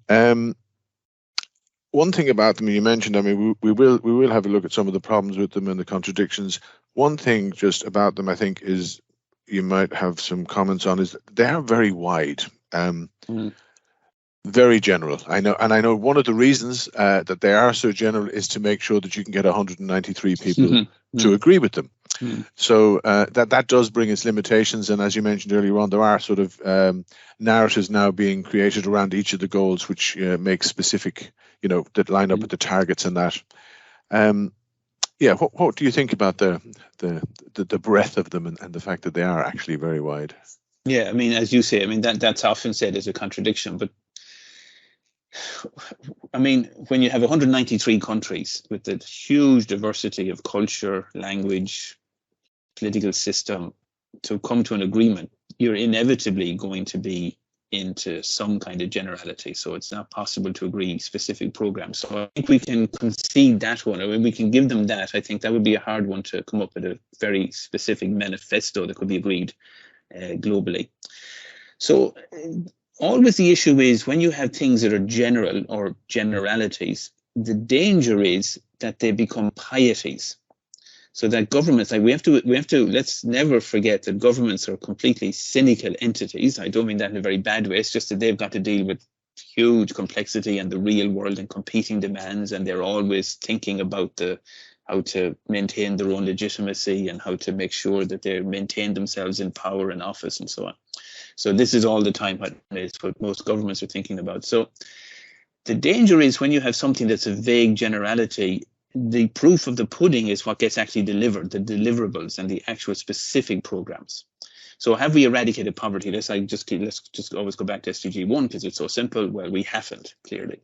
Um, One thing about them, you mentioned, I mean, we will have a look at some of the problems with them and the contradictions. One thing just about them, I think, is you might have some comments on, is they are very wide, very general. I know one of the reasons that they are so general is to make sure that you can get 193 people to agree with them. So that does bring its limitations, and as you mentioned earlier on, there are sort of narratives now being created around each of the goals, which make specific, that line up with the targets and that. What do you think about the breadth of them and the fact that they are actually very wide? Yeah, I mean, as you say, I mean that's often said as a contradiction, but I mean, when you have 193 countries with a huge diversity of culture, language, political system, to come to an agreement, you're inevitably going to be into some kind of generality. So it's not possible to agree specific programs. So I think we can concede that one. I mean, we can give them that. I think that would be a hard one to come up with a very specific manifesto that could be agreed globally. So always the issue is when you have things that are general or generalities, the danger is that they become pieties. So that governments, like we have to, let's never forget that governments are completely cynical entities. I don't mean that in a very bad way. It's just that they've got to deal with huge complexity and the real world and competing demands, and they're always thinking about how to maintain their own legitimacy and how to make sure that they maintain themselves in power and office and so on. So this is all the time what most governments are thinking about. So the danger is when you have something that's a vague generality, the proof of the pudding is what gets actually delivered, the deliverables and the actual specific programs. So have we eradicated poverty? Let's just always go back to SDG 1 because it's so simple. Well, we haven't, clearly.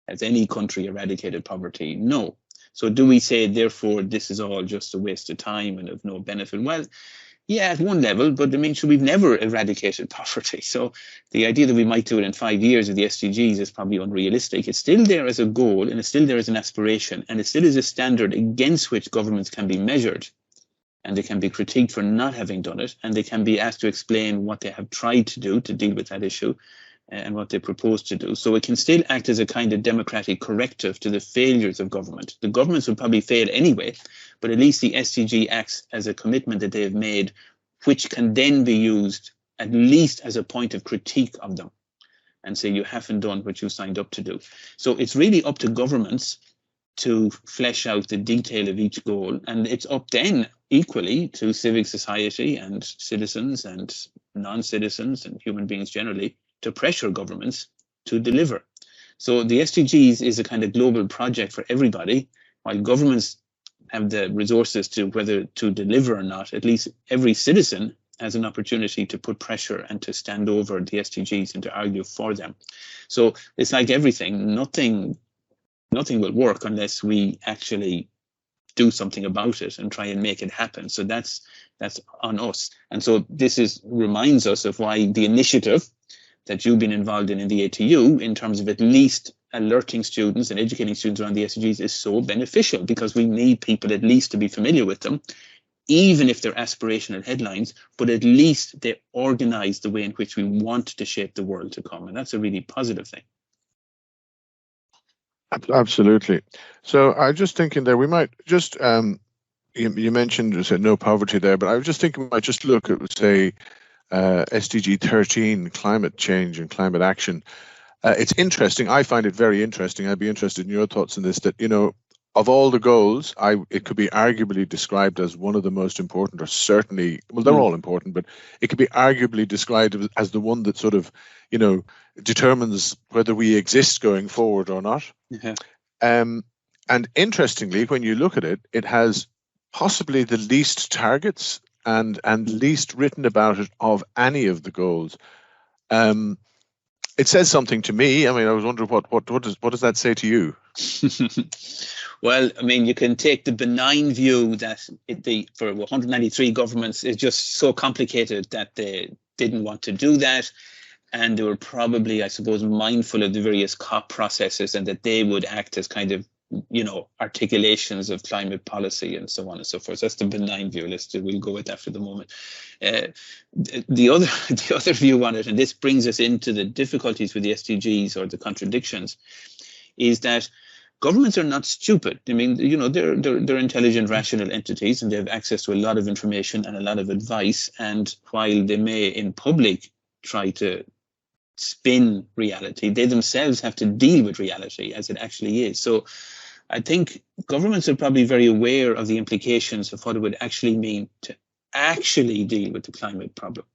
Has any country eradicated poverty? No. So do we say, therefore, this is all just a waste of time and of no benefit? Well, yeah, at one level, but I mean, we've never eradicated poverty. So the idea that we might do it in 5 years of the SDGs is probably unrealistic. It's still there as a goal, and it's still there as an aspiration, and it still is a standard against which governments can be measured, and they can be critiqued for not having done it, and they can be asked to explain what they have tried to do to deal with that issue and what they propose to do. So it can still act as a kind of democratic corrective to the failures of government. The governments will probably fail anyway, but at least the SDG acts as a commitment that they have made, which can then be used at least as a point of critique of them and say you haven't done what you signed up to do. So it's really up to governments to flesh out the detail of each goal, and it's up then equally to civic society and citizens and non-citizens and human beings generally to pressure governments to deliver. So the SDGs is a kind of global project for everybody, while governments have the resources to whether to deliver or not. At least every citizen has an opportunity to put pressure and to stand over the SDGs and to argue for them. So it's like everything, nothing will work unless we actually do something about it and try and make it happen. So that's on us. And so this reminds us of why the initiative that you've been involved in the ATU in terms of at least alerting students and educating students around the SDGs is so beneficial, because we need people at least to be familiar with them, even if they're aspirational headlines, but at least they organize the way in which we want to shape the world to come. And that's a really positive thing. Absolutely. So I'm just thinking that we might just, you mentioned no poverty there, but I was just thinking we might just look at, say, SDG 13, climate change and climate action. It's interesting. I find it very interesting. I'd be interested in your thoughts on this, that, of all the goals, it could be arguably described as one of the most important, or certainly, well, they're all important, but it could be arguably described as the one that sort of, determines whether we exist going forward or not. Yeah. And interestingly, when you look at it, it has possibly the least targets and least written about it of any of the goals. It says something to me. I mean, I was wondering what does that say to you? Well, I mean, you can take the benign view that for 193 governments is just so complicated that they didn't want to do that, and they were probably, I suppose, mindful of the various COP processes, and that they would act as kind of articulations of climate policy and so on and so forth. That's the benign view. We'll go with that for the moment. The other view on it, and this brings us into the difficulties with the SDGs or the contradictions, is that governments are not stupid. I mean, they're intelligent, rational entities, and they have access to a lot of information and a lot of advice. And while they may, in public, try to spin reality, they themselves have to deal with reality as it actually is. So I think governments are probably very aware of the implications of what it would actually mean to actually deal with the climate problem.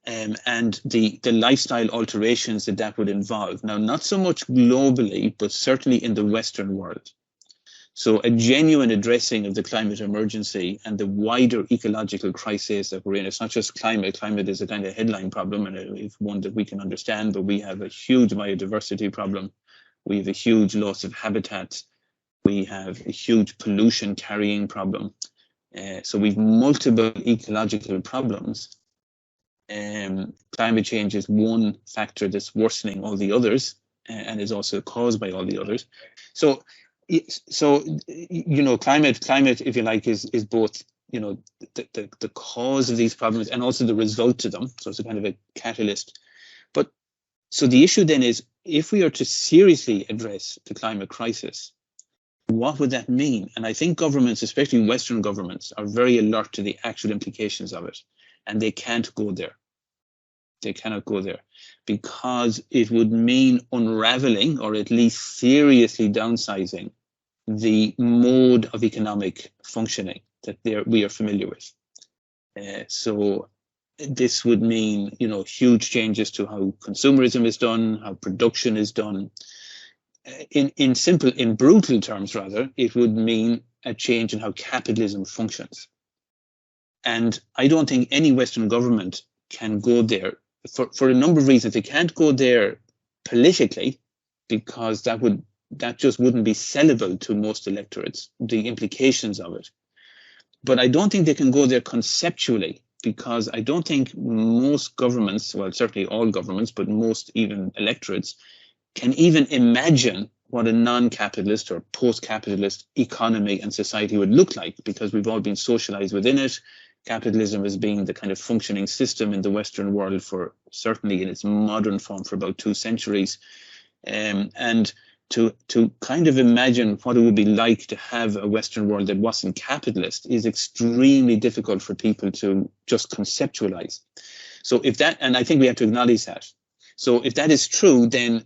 And the lifestyle alterations that would involve. Now, not so much globally, but certainly in the Western world. So a genuine addressing of the climate emergency and the wider ecological crisis that we're in. It's not just climate. Climate is a kind of headline problem, and it's one that we can understand, but we have a huge biodiversity problem. We have a huge loss of habitat. We have a huge pollution carrying problem. So we've multiple ecological problems. Climate change is one factor that's worsening all the others, and is also caused by all the others. So climate, if you like, is both the cause of these problems and also the result to them. So it's a kind of a catalyst. But so the issue then is, if we are to seriously address the climate crisis, what would that mean? And I think governments, especially Western governments, are very alert to the actual implications of it, and they can't go there. They cannot go there, because it would mean unraveling, or at least seriously downsizing, the mode of economic functioning that we are familiar with. So this would mean, huge changes to how consumerism is done, how production is done. In brutal terms, rather, it would mean a change in how capitalism functions. And I don't think any Western government can go there for a number of reasons. They can't go there politically, because that just wouldn't be sellable to most electorates, the implications of it. But I don't think they can go there conceptually, because I don't think most governments, well, certainly all governments, but most even electorates, can even imagine what a non-capitalist or post-capitalist economy and society would look like, because we've all been socialized within it. Capitalism has been the kind of functioning system in the Western world for, certainly in its modern form, for about 2 centuries. And to kind of imagine what it would be like to have a Western world that wasn't capitalist is extremely difficult for people to just conceptualize. So and I think we have to acknowledge that. So if that is true, then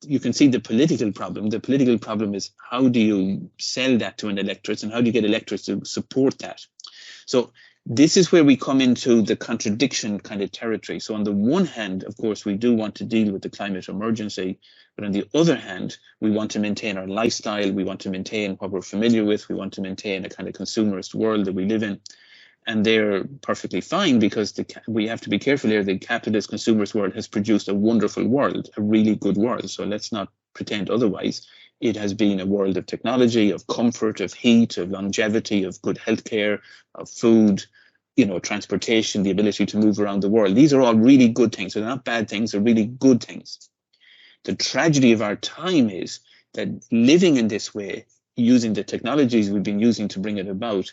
you can see the political problem. The political problem is, how do you sell that to an electorate, and how do you get electorates to support that? So this is where we come into the contradiction kind of territory. So on the one hand, of course, we do want to deal with the climate emergency, but on the other hand, we want to maintain our lifestyle. We want to maintain what we're familiar with. We want to maintain a kind of consumerist world that we live in. And they're perfectly fine, because we have to be careful here. The capitalist consumerist world has produced a wonderful world, a really good world. So let's not pretend otherwise. It has been a world of technology, of comfort, of heat, of longevity, of good healthcare, of food, transportation, the ability to move around the world. These are all really good things. They're not bad things, they're really good things. The tragedy of our time is that living in this way, using the technologies we've been using to bring it about,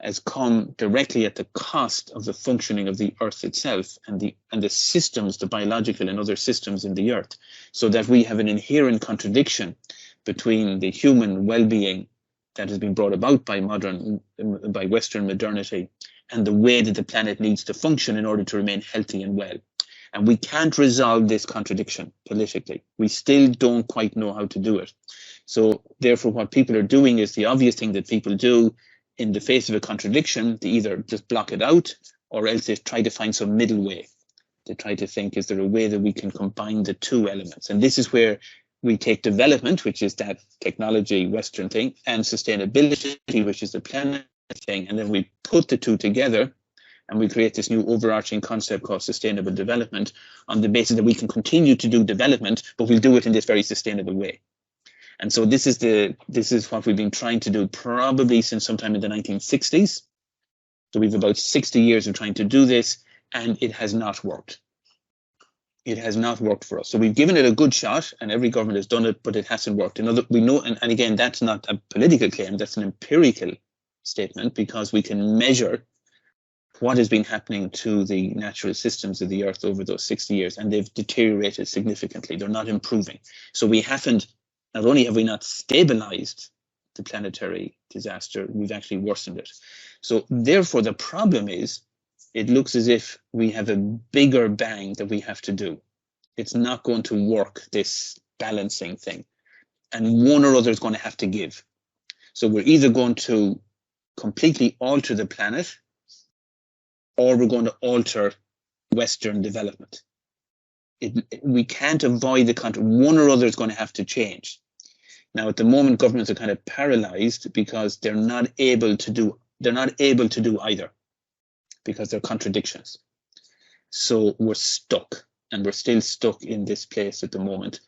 has come directly at the cost of the functioning of the earth itself and the systems, the biological and other systems in the earth, so that we have an inherent contradiction between the human well-being that has been brought about by Western modernity and the way that the planet needs to function in order to remain healthy and well. And we can't resolve this contradiction politically. We still don't quite know how to do it. So therefore, what people are doing is the obvious thing that people do in the face of a contradiction. They either just block it out, or else they try to find some middle way. They try to think, is there a way that we can combine the two elements? And this is where we take development, which is that technology Western thing, and sustainability, which is the planet thing, and then we put the two together, and we create this new overarching concept called sustainable development, on the basis that we can continue to do development, but we'll do it in this very sustainable way. And so this is what we've been trying to do probably since sometime in the 1960s. So we've about 60 years of trying to do this, and it has not worked. it has not worked for us. So we've given it a good shot, and every government has done it, but it hasn't worked. We know, and again, that's not a political claim, that's an empirical statement, because we can measure what has been happening to the natural systems of the Earth over those 60 years, and they've deteriorated significantly. They're not improving. So not only have we not stabilized the planetary disaster, we've actually worsened it. So therefore, the problem is, it looks as if we have a bigger bang that we have to do. It's not going to work, this balancing thing. And one or other is going to have to give. So we're either going to completely alter the planet, or we're going to alter Western development. We can't avoid the country. One or other is going to have to change. Now, at the moment, governments are kind of paralyzed because they're not able to do either, because they're contradictions. So we're stuck, and we're still stuck in this place at the moment.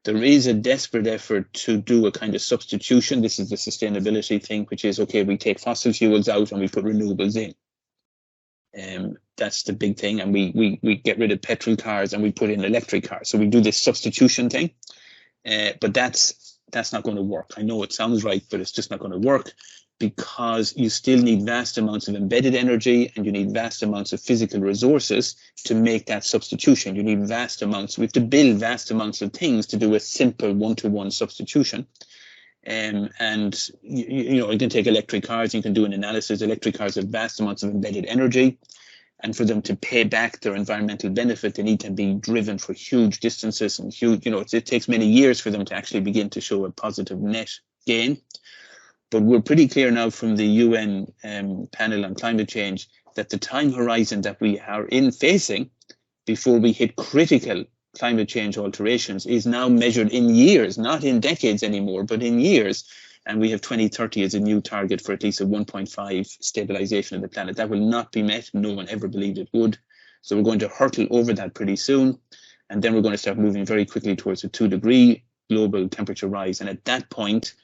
There is a desperate effort to do a kind of substitution. This is the sustainability thing, which is, okay, we take fossil fuels out and we put renewables in. That's the big thing. And we get rid of petrol cars and we put in electric cars. So we do this substitution thing. But that's not going to work. I know it sounds right, but it's just not going to work, because you still need vast amounts of embedded energy, and you need vast amounts of physical resources to make that substitution. You need vast amounts. We have to build vast amounts of things to do a simple one-to-one substitution. And you can take electric cars, you can do an analysis. Electric cars have vast amounts of embedded energy, and for them to pay back their environmental benefit, they need to be driven for huge distances and huge, it takes many years for them to actually begin to show a positive net gain. But we're pretty clear now from the UN panel on climate change that the time horizon that we are facing before we hit critical climate change alterations is now measured in years, not in decades anymore, but in years. And we have 2030 as a new target for at least a 1.5 stabilization of the planet. That will not be met. No one ever believed it would. So we're going to hurtle over that pretty soon. And then we're going to start moving very quickly towards a 2-degree global temperature rise. And at that point,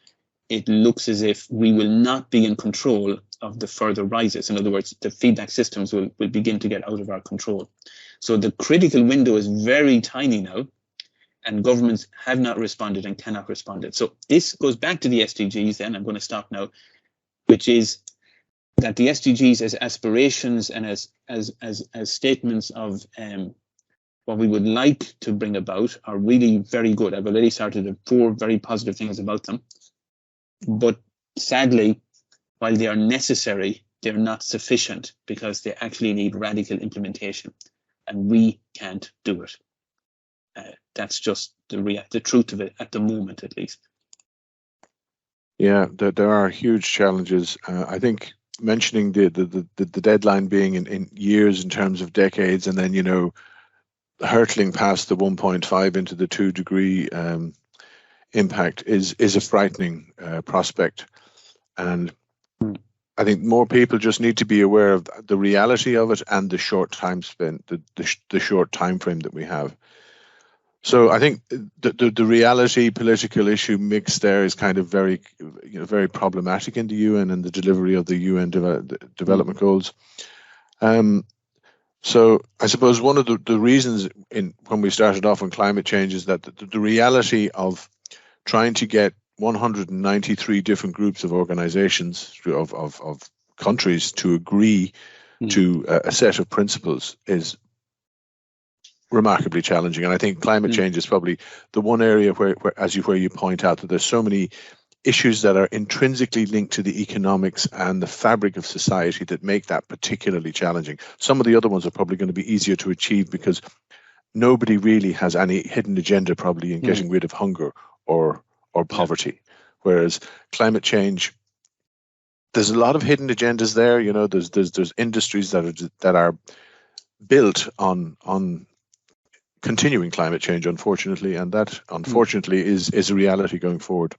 it looks as if we will not be in control of the further rises. In other words, the feedback systems will begin to get out of our control. So the critical window is very tiny now, and governments have not responded and cannot respond. So this goes back to the SDGs then. I'm going to stop now, which is that the SDGs as aspirations and as statements of what we would like to bring about are really very good. I've already started 4 very positive things about them. But sadly, while they are necessary, they're not sufficient, because they actually need radical implementation, and we can't do it. That's just the truth of it at the moment, at least. Yeah, there are huge challenges. I think mentioning the deadline being in years in terms of decades, and then hurtling past the 1.5 into the 2-degree impact is a frightening prospect. And I think more people just need to be aware of the reality of it and the short time spent, the short time frame that we have. So I think the reality political issue mix there is kind of very problematic in the UN and the delivery of the UN development goals. So I suppose one of the reasons when we started off on climate change is that the reality of trying to get 193 different groups of organizations of countries to agree to a set of principles is remarkably challenging. And I think climate change is probably the one area where you point out that there's so many issues that are intrinsically linked to the economics and the fabric of society that make that particularly challenging. Some of the other ones are probably going to be easier to achieve because nobody really has any hidden agenda probably in getting rid of hunger or poverty. Whereas climate change, there's a lot of hidden agendas there. There's industries that are built on continuing climate change, unfortunately, and that unfortunately is a reality going forward.